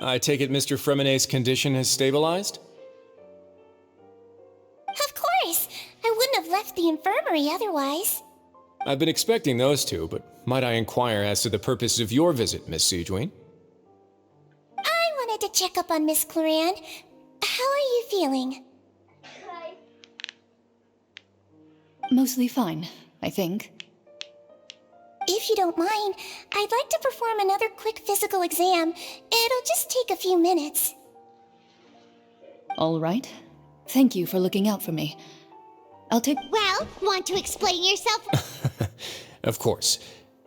I take it Mr. Fremenet's condition has stabilized? Of course! I wouldn't have left the infirmary otherwise. I've been expecting those two, but might I inquire as to the purpose of your visit, Miss Sejuane? I wanted to check up on Miss Cloran. How are you feeling? Mostly fine, I think. If you don't mind, I'd like to perform another quick physical exam. It'll just take a few minutes. All right. Thank you for looking out for me. I'll take— Well, want to explain yourself? Of course,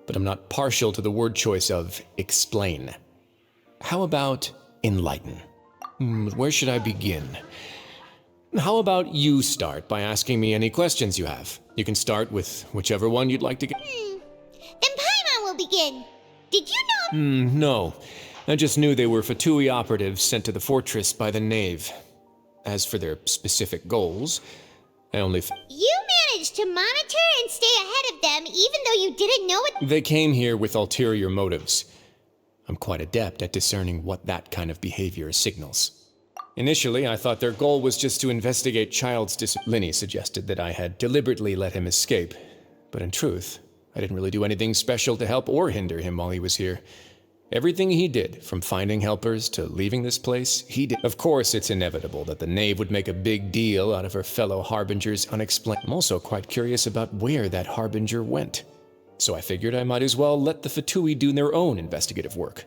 but I'm not partial to the word choice of explain. How about enlighten? Where should I begin? How about you start by asking me any questions you have? You can start with whichever one you'd like to get. Then Paimon will begin. Did you know— No. I just knew they were Fatui operatives sent to the fortress by the Knave. As for their specific goals, I only You managed to monitor and stay ahead of them even though you didn't know it— They came here with ulterior motives. I'm quite adept at discerning what that kind of behavior signals. Initially, I thought their goal was just to investigate Child's Linny suggested that I had deliberately let him escape. But in truth, I didn't really do anything special to help or hinder him while he was here. Everything he did, from finding helpers to leaving this place, he did. Of course, it's inevitable that the Knave would make a big deal out of her fellow Harbinger's unexplained. I'm also quite curious about where that Harbinger went. So I figured I might as well let the Fatui do their own investigative work.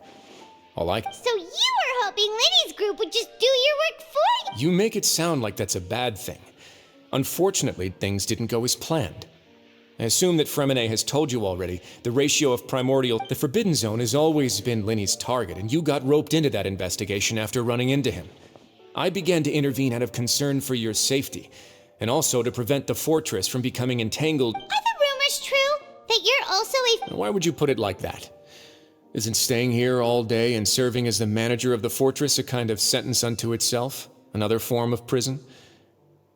So you were hoping Linny's group would just do your work for you? You make it sound like that's a bad thing. Unfortunately, things didn't go as planned. I assume that Fremenet has told you already, the ratio of primordial— The Forbidden Zone has always been Linny's target, and you got roped into that investigation after running into him. I began to intervene out of concern for your safety, and also to prevent the fortress from becoming entangled— Are the rumors true? That you're also a— Why would you put it like that? Isn't staying here all day and serving as the manager of the fortress a kind of sentence unto itself? Another form of prison?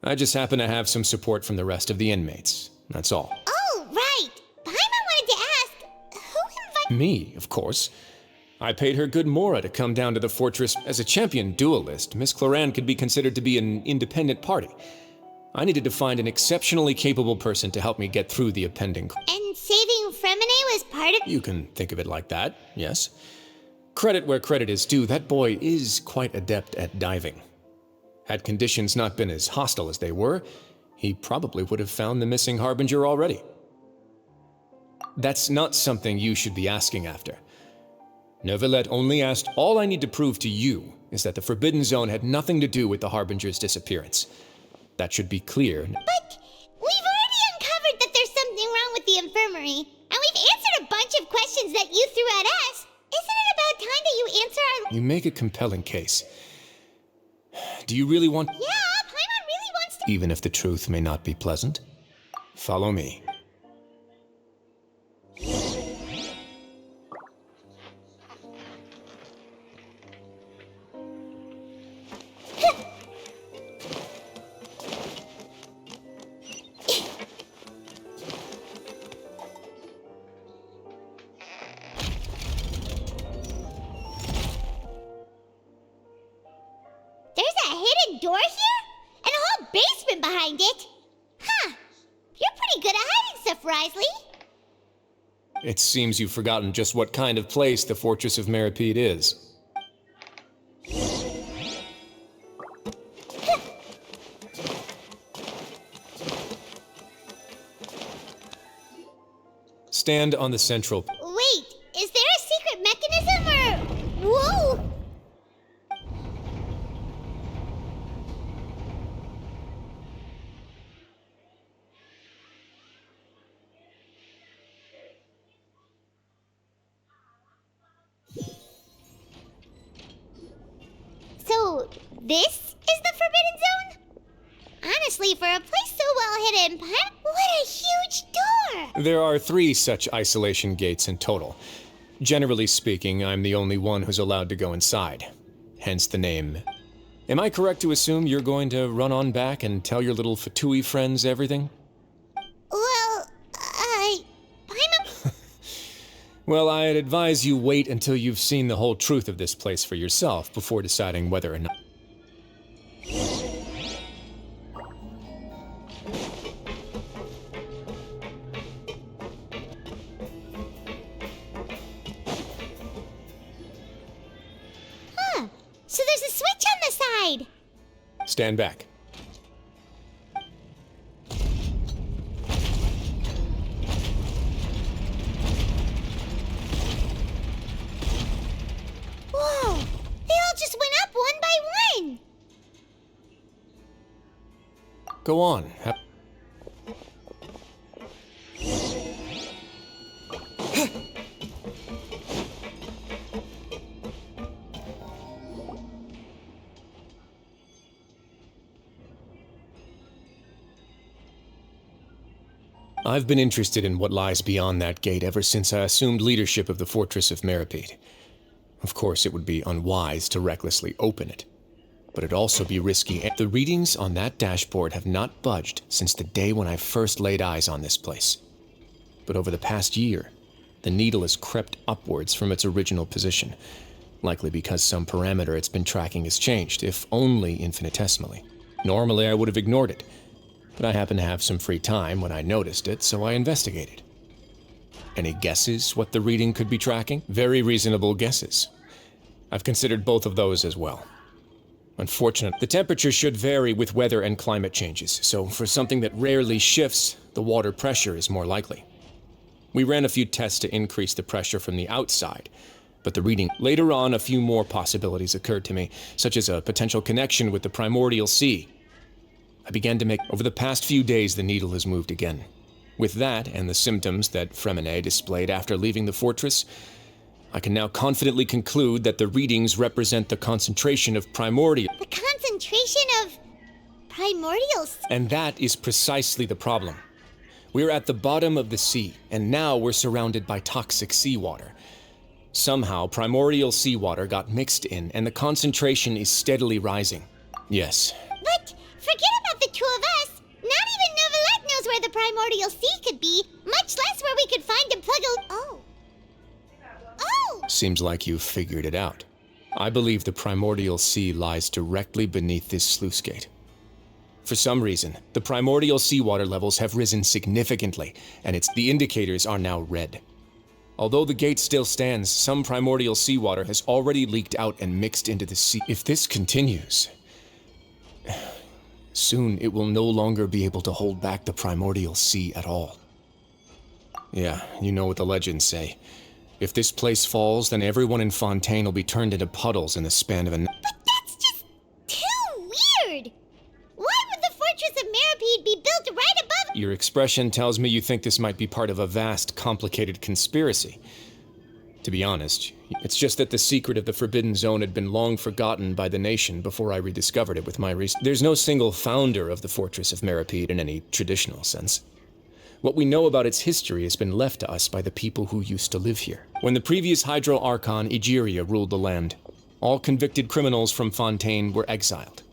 I just happen to have some support from the rest of the inmates. That's all. Oh, right! Paimon wanted to ask, who invited— Me, of course. I paid her good mora to come down to the fortress. As a champion duelist, Miss Cloran could be considered to be an independent party. I needed to find an exceptionally capable person to help me get through the impending— And saving Fremenet was part of— You can think of it like that, yes. Credit where credit is due, that boy is quite adept at diving. Had conditions not been as hostile as they were, he probably would have found the missing Harbinger already. That's not something you should be asking after. Neuvillette only asked— All I need to prove to you is that the Forbidden Zone had nothing to do with the Harbinger's disappearance. That should be clear. But we've already uncovered that there's something wrong with the infirmary, and we've answered a bunch of questions that you threw at us. Isn't it about time that you answer our— You make a compelling case. Do you really want— Yeah, Paimon really wants to— Even if the truth may not be pleasant? Follow me. There's a hidden door here? And a whole basement behind it? Huh. You're pretty good at hiding stuff, Risley. It seems you've forgotten just what kind of place the Fortress of Meripede is. Stand on the central— Wait, is there a secret mechanism or— Whoa! So, this is the Forbidden Zone? Honestly, for a place so well hidden, what a huge door! There are 3 such isolation gates in total. Generally speaking, I'm the only one who's allowed to go inside. Hence the name. Am I correct to assume you're going to run on back and tell your little Fatui friends everything? Well, Paimon— Well, I'd advise you wait until you've seen the whole truth of this place for yourself before deciding whether or not. Huh. So there's a switch on the side. Stand back. Whoa! They all just went up one by one! Go on. I've been interested in what lies beyond that gate ever since I assumed leadership of the Fortress of Meripede. Of course, it would be unwise to recklessly open it, but it'd also be risky. The readings on that dashboard have not budged since the day when I first laid eyes on this place. But over the past year, the needle has crept upwards from its original position, likely because some parameter it's been tracking has changed, if only infinitesimally. Normally, I would have ignored it, but I happened to have some free time when I noticed it, so I investigated. Any guesses what the reading could be tracking? Very reasonable guesses. I've considered both of those as well. Unfortunately, the temperature should vary with weather and climate changes, so for something that rarely shifts, the water pressure is more likely. We ran a few tests to increase the pressure from the outside, but the reading... Later on, a few more possibilities occurred to me, such as a potential connection with the primordial sea. I began to make... Over the past few days, the needle has moved again. With that, and the symptoms that Fremine displayed after leaving the fortress, I can now confidently conclude that the readings represent the concentration of primordial... The concentration of... primordials? And that is precisely the problem. We're at the bottom of the sea, and now we're surrounded by toxic seawater. Somehow, primordial seawater got mixed in, and the concentration is steadily rising. Yes. But forget about the two of us. Not even Novelette knows where the primordial sea could be, much less where we could find and plug a... Oh. Oh! Seems like you've figured it out. I believe the primordial sea lies directly beneath this sluice gate. For some reason, the primordial seawater levels have risen significantly, and the indicators are now red. Although the gate still stands, some primordial seawater has already leaked out and mixed into the sea. If this continues, soon it will no longer be able to hold back the primordial sea at all. Yeah, you know what the legends say. If this place falls, then everyone in Fontaine will be turned into puddles in the span of a... But that's just too weird! Why would the Fortress of Meripede be built right above... Your expression tells me you think this might be part of a vast, complicated conspiracy. To be honest, it's just that the secret of the Forbidden Zone had been long forgotten by the nation before I rediscovered it with my research. There's no single founder of the Fortress of Meripede in any traditional sense. What we know about its history has been left to us by the people who used to live here. When the previous Hydro Archon, Egeria, ruled the land, all convicted criminals from Fontaine were exiled.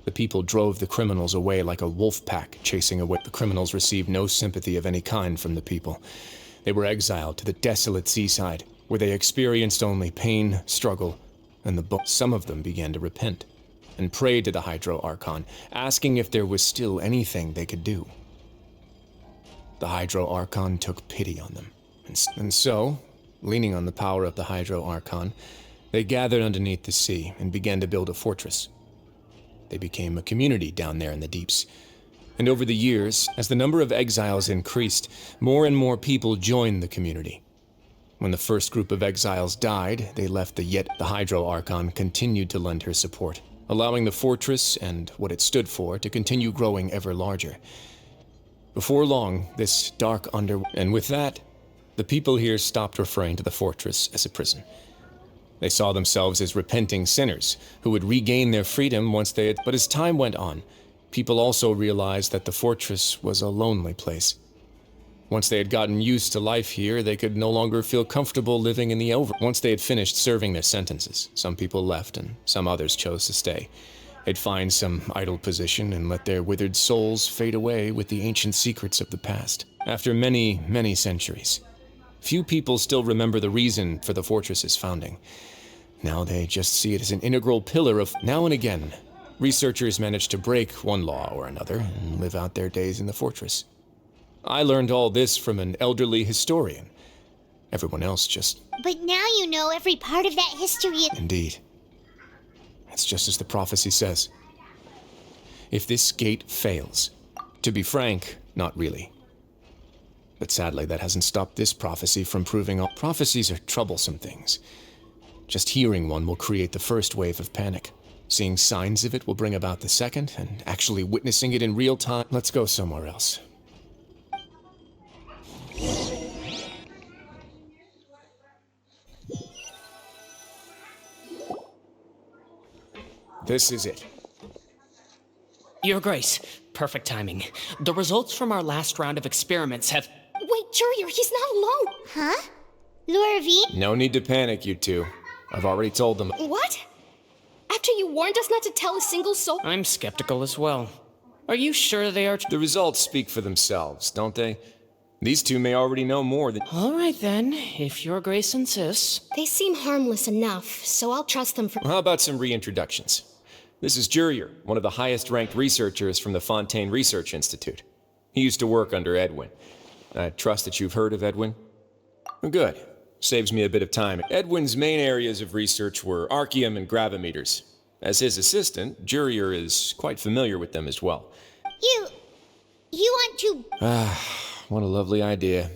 The people drove the criminals away like a wolf pack chasing away. The criminals received no sympathy of any kind from the people. They were exiled to the desolate seaside, where they experienced only pain, struggle, and some of them began to repent, and prayed to the Hydro Archon, asking if there was still anything they could do. The Hydro Archon took pity on them, and so, leaning on the power of the Hydro Archon, they gathered underneath the sea and began to build a fortress. They became a community down there in the deeps. And over the years, as the number of exiles increased, more and more people joined the community. When the first group of exiles died, they left the Hydro Archon continued to lend her support, allowing the fortress and what it stood for to continue growing ever larger. Before long, this dark and with that, the people here stopped referring to the fortress as a prison. They saw themselves as repenting sinners who would regain their freedom once they had... But as time went on, people also realized that the fortress was a lonely place. Once they had gotten used to life here, they could no longer feel comfortable living in the Once they had finished serving their sentences, some people left and some others chose to stay. They'd find some idle position and let their withered souls fade away with the ancient secrets of the past. After many, many centuries, Few people still remember the reason for the fortress's founding. Now they just see it as an integral pillar of... Now and again, researchers manage to break one law or another and live out their days in the fortress. I learned all this from an elderly historian. Everyone else just... But now you know every part of that history. Indeed. It's just as the prophecy says. If this gate fails, to be frank, not really. But sadly, that hasn't stopped this prophecy from proving all... Prophecies are troublesome things. Just hearing one will create the first wave of panic. Seeing signs of it will bring about the second, and actually witnessing it in real time... Let's go somewhere else. This is it. Your Grace, perfect timing. The results from our last round of experiments have... Wait, Jurier, he's not alone! Huh? Laura V? No need to panic, you two. I've already told them. What? After you warned us not to tell a single soul? I'm skeptical as well. Are you sure they are... The results speak for themselves, don't they? These two may already know more than... All right then, if Your Grace insists. They seem harmless enough, so I'll trust them for... How about some reintroductions? This is Jurier, one of the highest-ranked researchers from the Fontaine Research Institute. He used to work under Edwin. I trust that you've heard of Edwin? Good. Saves me a bit of time. Edwin's main areas of research were archeum and gravimeters. As his assistant, Jurier is quite familiar with them as well. You want to... What a lovely idea.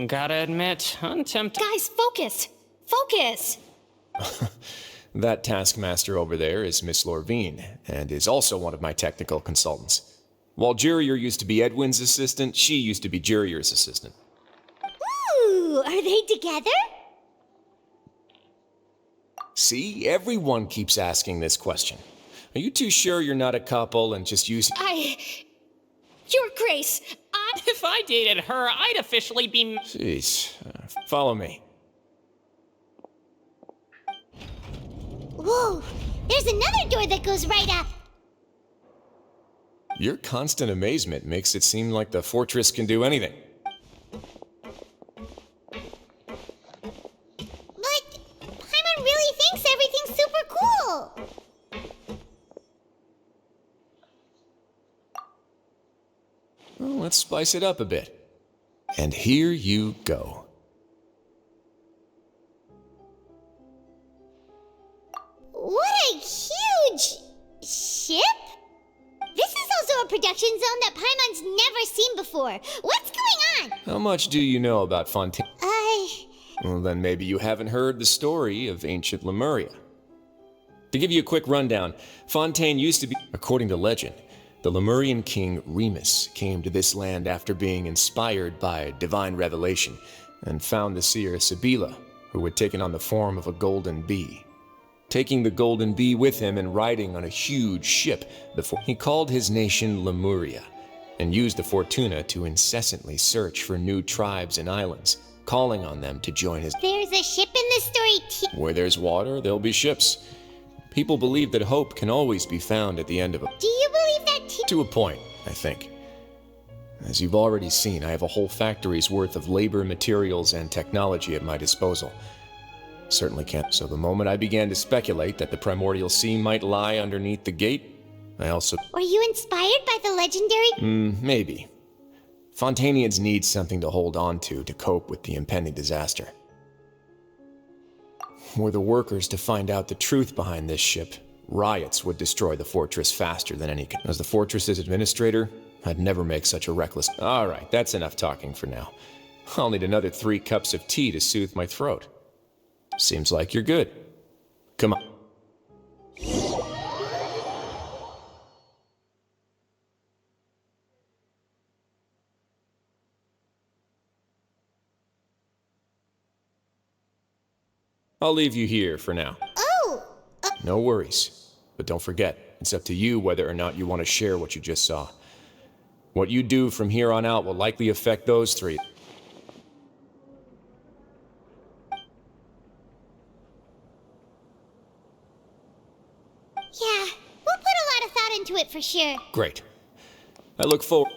Gotta admit, I'm tempted... Guys, focus! Focus! That taskmaster over there is Miss Lorvine, and is also one of my technical consultants. While Jurier used to be Edwin's assistant, she used to be Jurier's assistant. Ooh, are they together? See, everyone keeps asking this question. Are you too sure you're not a couple and just using... Your Grace, If I dated her, I'd officially be... Jeez, follow me. Whoa, there's another door that goes right up. Your constant amazement makes it seem like the fortress can do anything. But Paimon really thinks everything's super cool. Well, let's spice it up a bit. And here you go. What a huge ship? This is also a production zone that Paimon's never seen before. What's going on? How much do you know about Fontaine? Well, then maybe you haven't heard the story of ancient Lemuria. To give you a quick rundown, Fontaine used to be, according to legend, the Lemurian king Remus came to this land after being inspired by divine revelation and found the seer Sibila, who had taken on the form of a golden bee. Taking the golden bee with him and riding on a huge ship, he called his nation Lemuria and used the Fortuna to incessantly search for new tribes and islands, calling on them to join his... There's a ship in the story too. Where there's water, there'll be ships. People believe that hope can always be found at the end of a... Do you believe that too? To a point, I think. As you've already seen, I have a whole factory's worth of labor, materials, and technology at my disposal. Certainly can't. So the moment I began to speculate that the primordial sea might lie underneath the gate, I also... Were you inspired by the legendary... Maybe. Fontainians need something to hold on to cope with the impending disaster. Were the workers to find out the truth behind this ship, riots would destroy the fortress faster than any... As the fortress's administrator, I'd never make such a reckless... All right, that's enough talking for now. I'll need another 3 cups of tea to soothe my throat. Seems like you're good. Come on. I'll leave you here for now. Oh! No worries. But don't forget, it's up to you whether or not you want to share what you just saw. What you do from here on out will likely affect those 3. Yeah, we'll put a lot of thought into it for sure. Great. I look forward...